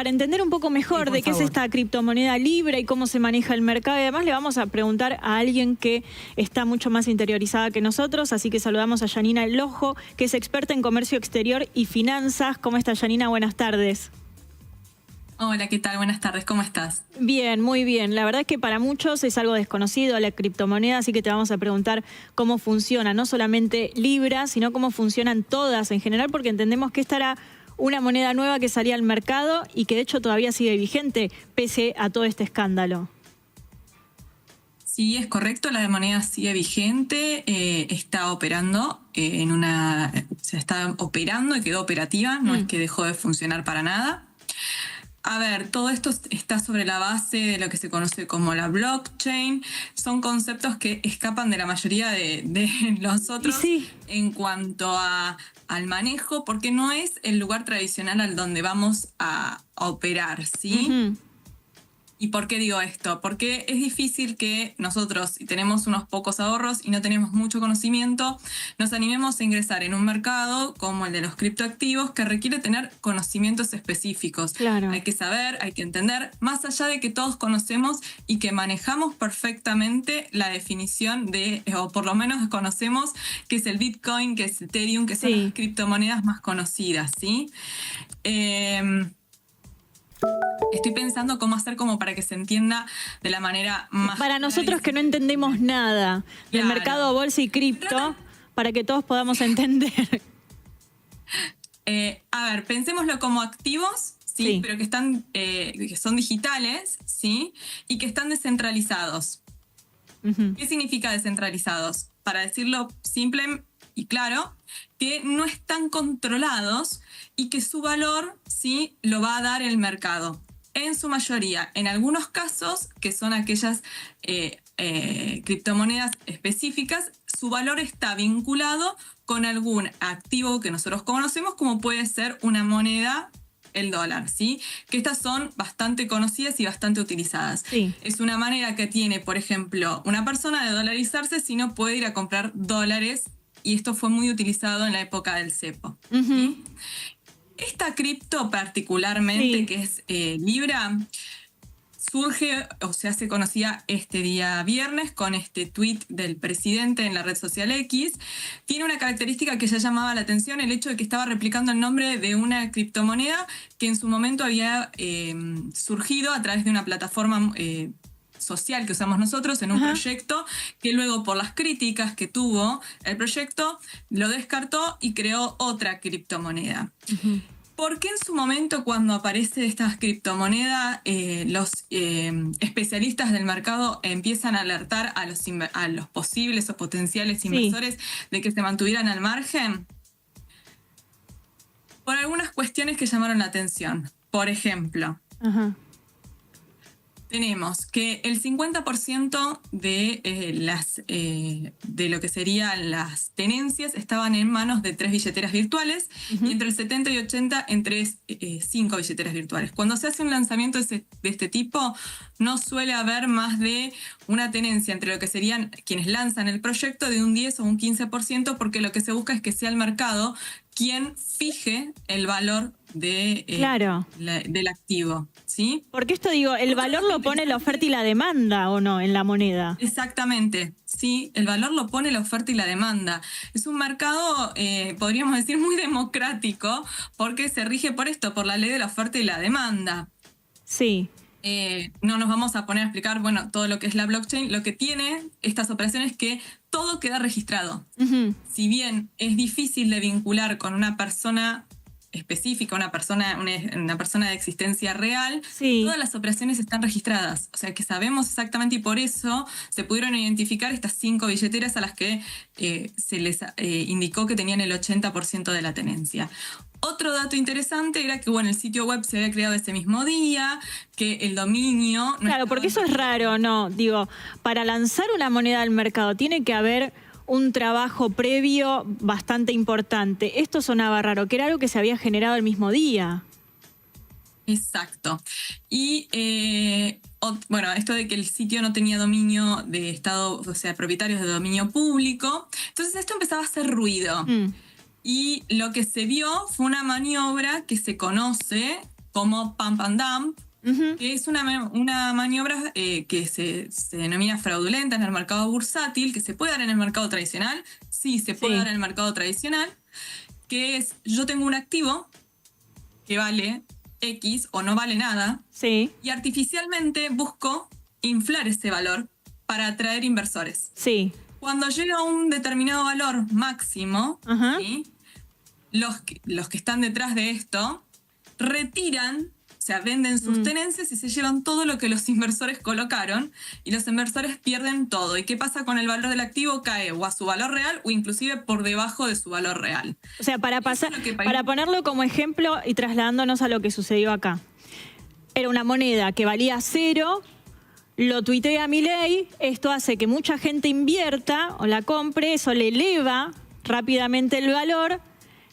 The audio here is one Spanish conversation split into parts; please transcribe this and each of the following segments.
para entender un poco mejor Sí, de qué es esta criptomoneda Libra y cómo se maneja el mercado, y además le vamos a preguntar a alguien que está mucho más interiorizada que nosotros, así que saludamos a Janina Lojo, que es experta en comercio exterior y finanzas. ¿Cómo está, Janina? Buenas tardes. Hola, ¿qué tal? Buenas tardes, ¿cómo estás? Bien, muy bien. La verdad es que para muchos es algo desconocido la criptomoneda, así que te vamos a preguntar cómo funciona, no solamente Libra, sino cómo funcionan todas en general, porque entendemos que esta era una moneda nueva que salía al mercado y que de hecho todavía sigue vigente, pese a todo este escándalo. Sí, es correcto, la moneda sigue vigente, está operando se está operando y quedó operativa, no es que dejó de funcionar para nada. A ver, todo esto está sobre la base de lo que se conoce como la blockchain. Son conceptos que escapan de la mayoría de los otros en cuanto al manejo, porque no es el lugar tradicional al donde vamos a operar, ¿sí? ¿Y por qué digo esto? Porque es difícil que nosotros, si tenemos unos pocos ahorros y no tenemos mucho conocimiento, nos animemos a ingresar en un mercado como el de los criptoactivos que requiere tener conocimientos específicos. Claro. Hay que saber, hay que entender, más allá de que todos conocemos y que manejamos perfectamente la definición de, o por lo menos conocemos qué es el Bitcoin, qué es Ethereum, que son las criptomonedas más conocidas, ¿sí? Estoy pensando cómo hacer como para que se entienda de la manera más... Para nosotros que no entendemos nada del mercado bolsa y cripto, para que todos podamos entender. A ver, pensémoslo como activos, ¿sí? Pero que que son digitales, ¿sí? Y que están descentralizados. ¿Qué significa descentralizados? Para decirlo simple y claro, que no están controlados y que su valor, ¿sí?, lo va a dar el mercado. En su mayoría, en algunos casos, que son aquellas criptomonedas específicas, su valor está vinculado con algún activo que nosotros conocemos, como puede ser una moneda, el dólar, ¿sí? Que estas son bastante conocidas y bastante utilizadas. Es una manera que tiene, por ejemplo, una persona de dolarizarse si no puede ir a comprar dólares, y esto fue muy utilizado en la época del cepo. ¿Sí? Esta cripto particularmente, que es Libra, surge o se hace conocida este día viernes con este tweet del presidente en la red social X. Tiene una característica que ya llamaba la atención, el hecho de que estaba replicando el nombre de una criptomoneda que en su momento había surgido a través de una plataforma social que usamos nosotros en un proyecto que luego, por las críticas que tuvo el proyecto, lo descartó y creó otra criptomoneda. ¿Por qué en su momento, cuando aparece esta criptomoneda, los especialistas del mercado empiezan a alertar a los posibles o potenciales inversores de que se mantuvieran al margen? Por algunas cuestiones que llamaron la atención. Por ejemplo, tenemos que el 50% de lo que serían las tenencias estaban en manos de 3 billeteras virtuales y entre el 70 y 80 entre 5 billeteras virtuales. Cuando se hace un lanzamiento de este tipo, no suele haber más de una tenencia entre lo que serían quienes lanzan el proyecto de un 10 o un 15%, porque lo que se busca es que sea el mercado quien fije el valor del activo, ¿sí? Porque esto, digo, el valor lo pone la oferta y la demanda, ¿o no?, en la moneda. Exactamente, sí, el valor lo pone la oferta y la demanda. Es un mercado, podríamos decir, muy democrático, porque se rige por esto, por la ley de la oferta y la demanda. Sí. No nos vamos a poner a explicar, bueno, todo lo que es la blockchain. Lo que tiene estas operaciones es que todo queda registrado. Si bien es difícil de vincular con una persona específica, una persona de existencia real, todas las operaciones están registradas. O sea que sabemos exactamente, y por eso se pudieron identificar estas 5 billeteras a las que se les indicó que tenían el 80% de la tenencia. Otro dato interesante era que, bueno, el sitio web se había creado ese mismo día, que el dominio... Claro, porque eso es raro, ¿no? Digo, para lanzar una moneda al mercado tiene que haber un trabajo previo bastante importante. Esto sonaba raro, que era algo que se había generado el mismo día. Exacto. Y bueno, esto de que el sitio no tenía dominio de Estado, o sea, propietarios de dominio público. Entonces esto empezaba a hacer ruido. Y lo que se vio fue una maniobra que se conoce como pump and dump, que es una maniobra que se denomina fraudulenta en el mercado bursátil, que se puede dar en el mercado tradicional, sí, se puede dar en el mercado tradicional, que es, yo tengo un activo que vale X o no vale nada, y artificialmente busco inflar ese valor para atraer inversores. Sí. Cuando llega a un determinado valor máximo, ¿sí? los que están detrás de esto retiran, o sea, venden sus tenencias y se llevan todo lo que los inversores colocaron, y los inversores pierden todo. ¿Y qué pasa con el valor del activo? Cae o a su valor real o inclusive por debajo de su valor real. O sea, para ponerlo como ejemplo y trasladándonos a lo que sucedió acá. Era una moneda que valía 0, lo tuitea Milei, esto hace que mucha gente invierta o la compre, eso le eleva rápidamente el valor,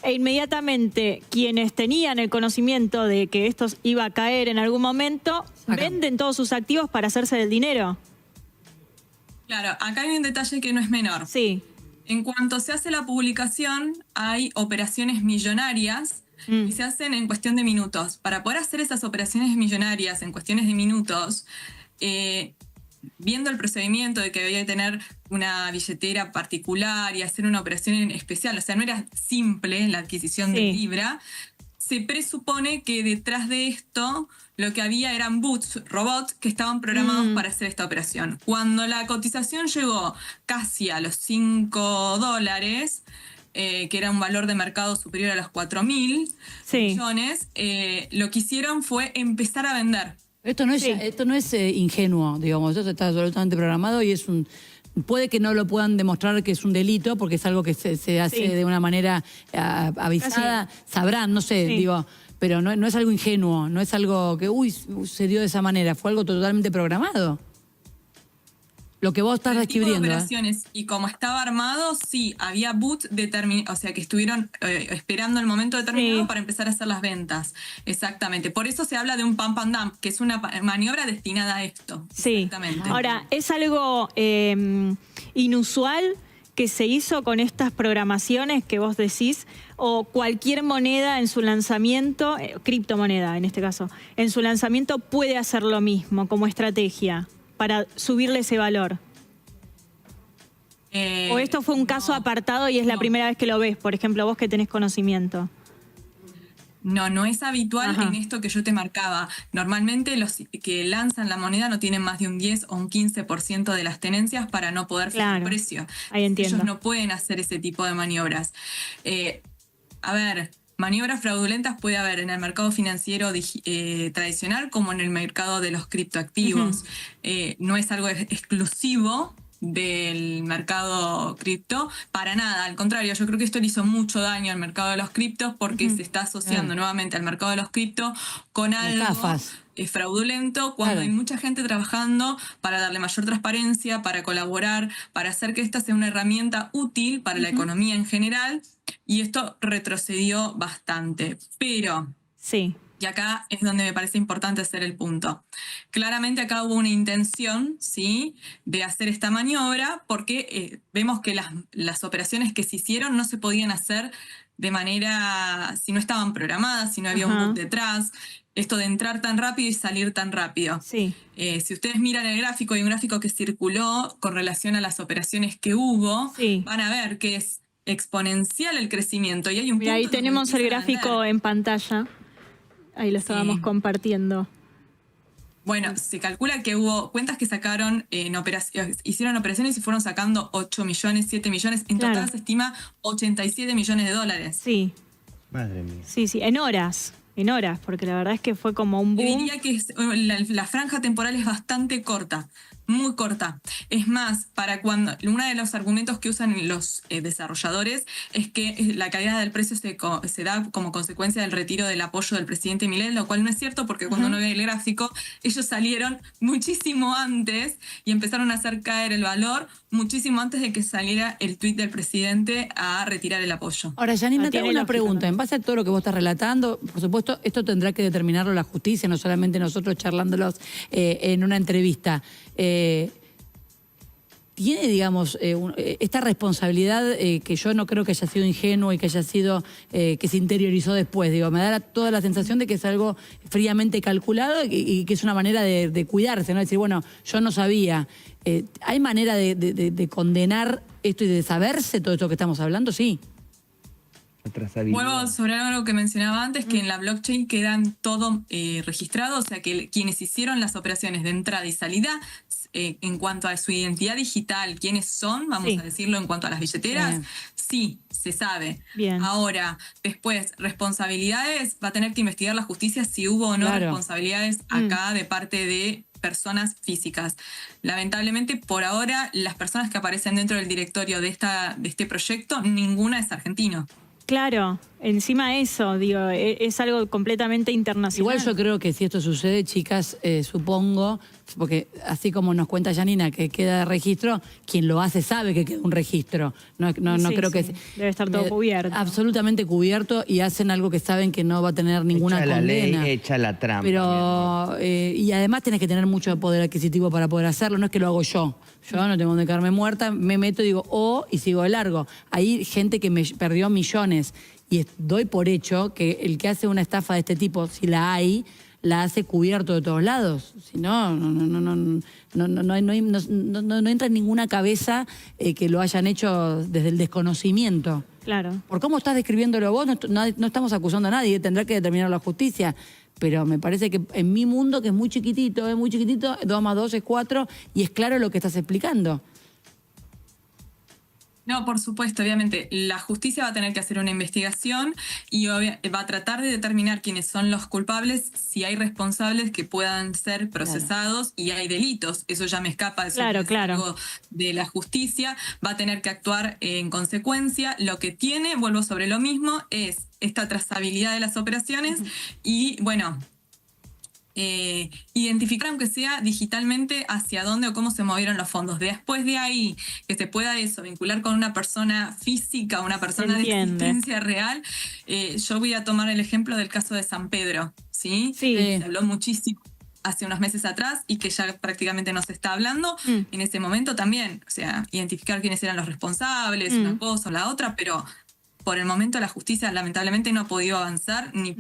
e inmediatamente quienes tenían el conocimiento de que esto iba a caer en algún momento, venden todos sus activos para hacerse del dinero. Claro, acá hay un detalle que no es menor. Sí. En cuanto se hace la publicación, hay operaciones millonarias y se hacen en cuestión de minutos. Para poder hacer esas operaciones millonarias en cuestiones de minutos, viendo el procedimiento de que debía tener una billetera particular y hacer una operación especial, o sea, no era simple la adquisición de Libra, se presupone que detrás de esto lo que había eran robots que estaban programados para hacer esta operación. Cuando la cotización llegó casi a los $5, que era un valor de mercado superior a los 4.000 millones, lo que hicieron fue empezar a vender. Esto no es ingenuo, digamos, esto está absolutamente programado y puede que no lo puedan demostrar que es un delito porque es algo que se hace de una manera avisada, sabrán, no sé, digo, pero no es algo ingenuo, no es algo que, se dio de esa manera, fue algo totalmente programado. Lo que vos estás describiendo. Operaciones, y como estaba armado, sí, había boots o sea, que estuvieron esperando el momento determinado para empezar a hacer las ventas. Exactamente. Por eso se habla de un pump and dump, que es una maniobra destinada a esto. Sí. Exactamente. Ahora, ¿es algo inusual que se hizo con estas programaciones que vos decís? ¿O cualquier moneda en su lanzamiento, criptomoneda en este caso, en su lanzamiento puede hacer lo mismo como estrategia para subirle ese valor? ¿O esto fue un caso apartado y es la primera vez que lo ves? Por ejemplo, vos que tenés conocimiento. No es habitual en esto que yo te marcaba. Normalmente los que lanzan la moneda no tienen más de un 10 o un 15% de las tenencias para no poder fijar el precio. Ahí entiendo. Ellos no pueden hacer ese tipo de maniobras. A ver, maniobras fraudulentas puede haber en el mercado financiero tradicional como en el mercado de los criptoactivos. No es algo exclusivo del mercado cripto, para nada, al contrario, yo creo que esto le hizo mucho daño al mercado de los criptos porque se está asociando nuevamente al mercado de los criptos con algo fraudulento, cuando hay mucha gente trabajando para darle mayor transparencia, para colaborar, para hacer que esta sea una herramienta útil para la economía en general, y esto retrocedió bastante, pero y acá es donde me parece importante hacer el punto. Claramente acá hubo una intención, ¿sí?, de hacer esta maniobra porque vemos que las operaciones que se hicieron no se podían hacer de manera, si no estaban programadas, si no había un bot detrás, esto de entrar tan rápido y salir tan rápido. Si ustedes miran el gráfico, hay un gráfico que circuló con relación a las operaciones que hubo, van a ver que es exponencial el crecimiento. Y hay un punto ahí tenemos el gráfico en pantalla. Ahí lo estábamos compartiendo. Bueno, se calcula que hubo cuentas que sacaron hicieron operaciones y fueron sacando 8 millones, 7 millones. En total se estima 87 millones de dólares. Sí. Madre mía. Sí, en horas, porque la verdad es que fue como un boom. Diría que la franja temporal es bastante corta, muy corta. Es más, uno de los argumentos que usan los desarrolladores es que la caída del precio se da como consecuencia del retiro del apoyo del presidente Milei, lo cual no es cierto porque cuando uno ve el gráfico, ellos salieron muchísimo antes y empezaron a hacer caer el valor muchísimo antes de que saliera el tuit del presidente a retirar el apoyo. Ahora, Janina, te hago una pregunta. En base a todo lo que vos estás relatando, por supuesto, esto tendrá que determinarlo la justicia, no solamente nosotros charlándolos en una entrevista. tiene, digamos, esta responsabilidad que yo no creo que haya sido ingenuo y que haya sido, que se interiorizó después. Digo, me da toda la sensación de que es algo fríamente calculado y que es una manera de cuidarse, ¿no? Decir, bueno, yo no sabía. ¿Hay manera de condenar esto y de saberse todo esto que estamos hablando? Sí. Vuelvo sobre algo que mencionaba antes, que en la blockchain quedan todo registrado, o sea que quienes hicieron las operaciones de entrada y salida, en cuanto a su identidad digital, quiénes son, vamos a decirlo, en cuanto a las billeteras, sí, se sabe. Bien. Ahora, después, responsabilidades, va a tener que investigar la justicia si hubo o no responsabilidades acá de parte de personas físicas. Lamentablemente, por ahora, las personas que aparecen dentro del directorio de este proyecto, ninguna es argentino. Claro, encima eso, digo, es algo completamente internacional. Igual yo creo que si esto sucede, chicas, supongo, porque así como nos cuenta Janina que queda de registro, quien lo hace sabe que queda un registro. No creo que... Debe estar todo cubierto. Absolutamente cubierto, y hacen algo que saben que no va a tener ninguna condena. La ley, echa la trampa. Pero, y además tenés que tener mucho poder adquisitivo para poder hacerlo, no es que lo hago yo. Yo no tengo donde quedarme muerta, me meto y digo, y sigo de largo. Hay gente que me perdió millones y doy por hecho que el que hace una estafa de este tipo, si la hay, la hace cubierto de todos lados. Si no, no entra en ninguna cabeza que lo hayan hecho desde el desconocimiento. Claro. Por cómo estás describiéndolo vos, no estamos acusando a nadie, tendrá que determinar la justicia. Pero me parece que en mi mundo, que es muy chiquitito, 2 más 2 es 4, y es claro lo que estás explicando. No, por supuesto, obviamente. La justicia va a tener que hacer una investigación y va a tratar de determinar quiénes son los culpables, si hay responsables que puedan ser procesados y hay delitos. Eso ya me escapa, eso es algo de la justicia. Va a tener que actuar en consecuencia. Lo que tiene, vuelvo sobre lo mismo, es esta trazabilidad de las operaciones y, bueno, identificar, aunque sea digitalmente, hacia dónde o cómo se movieron los fondos. Después de ahí, que se pueda vincular con una persona física, una persona de existencia real. Yo voy a tomar el ejemplo del caso de San Pedro, ¿sí? Se habló muchísimo hace unos meses atrás y que ya prácticamente no se está hablando. En ese momento también, o sea, identificar quiénes eran los responsables, una cosa o la otra, pero por el momento la justicia lamentablemente no ha podido avanzar ni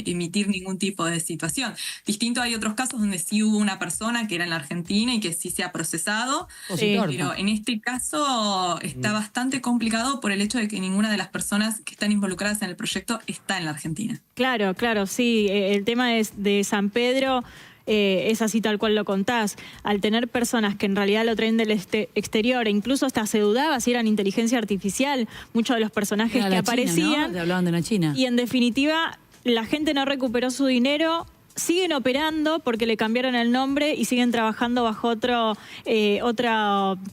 emitir ningún tipo de situación. Distinto, hay otros casos donde sí hubo una persona que era en la Argentina y que sí se ha procesado, pero en este caso está bastante complicado por el hecho de que ninguna de las personas que están involucradas en el proyecto está en la Argentina. Claro, sí. El tema de San Pedro es así tal cual lo contás. Al tener personas que en realidad lo traen del exterior, e incluso hasta se dudaba si eran inteligencia artificial, muchos de los personajes que aparecían. China, ¿no? Te hablaban de la China. Y en definitiva, la gente no recuperó su dinero. Siguen operando porque le cambiaron el nombre y siguen trabajando bajo otro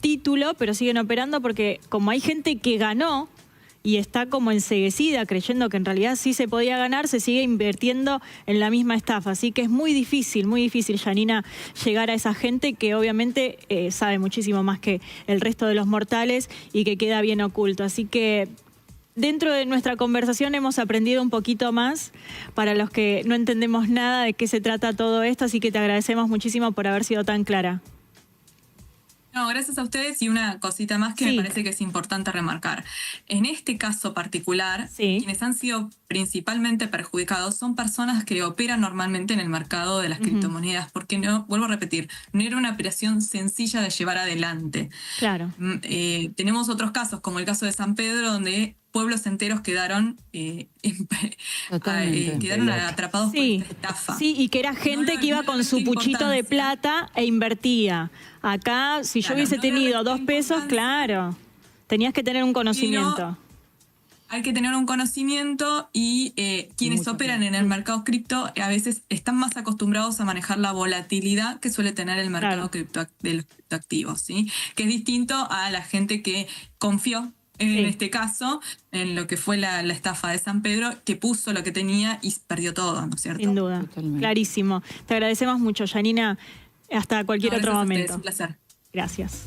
título, pero siguen operando porque como hay gente que ganó y está como enceguecida creyendo que en realidad sí se podía ganar, se sigue invirtiendo en la misma estafa. Así que es muy difícil, Janina, llegar a esa gente que obviamente sabe muchísimo más que el resto de los mortales y que queda bien oculto. Así que dentro de nuestra conversación hemos aprendido un poquito más para los que no entendemos nada de qué se trata todo esto, así que te agradecemos muchísimo por haber sido tan clara. No, gracias a ustedes, y una cosita más que me parece que es importante remarcar. En este caso particular, quienes han sido principalmente perjudicados son personas que operan normalmente en el mercado de las criptomonedas, porque no, vuelvo a repetir, no era una operación sencilla de llevar adelante. Claro. Tenemos otros casos, como el caso de San Pedro, donde pueblos enteros quedaron atrapados por esta estafa. Sí, y que era gente que iba con su puchito de plata e invertía. Acá, si yo hubiese tenido 2 pesos, claro, tenías que tener un conocimiento. Hay que tener un conocimiento y quienes operan en el mercado cripto a veces están más acostumbrados a manejar la volatilidad que suele tener el mercado de los criptoactivos, ¿sí? Que es distinto a la gente que confió en este caso, en lo que fue la estafa de San Pedro, que puso lo que tenía y perdió todo, ¿no es cierto? Sin duda, clarísimo. Te agradecemos mucho, Janina. Hasta cualquier otro momento. Un placer. Gracias.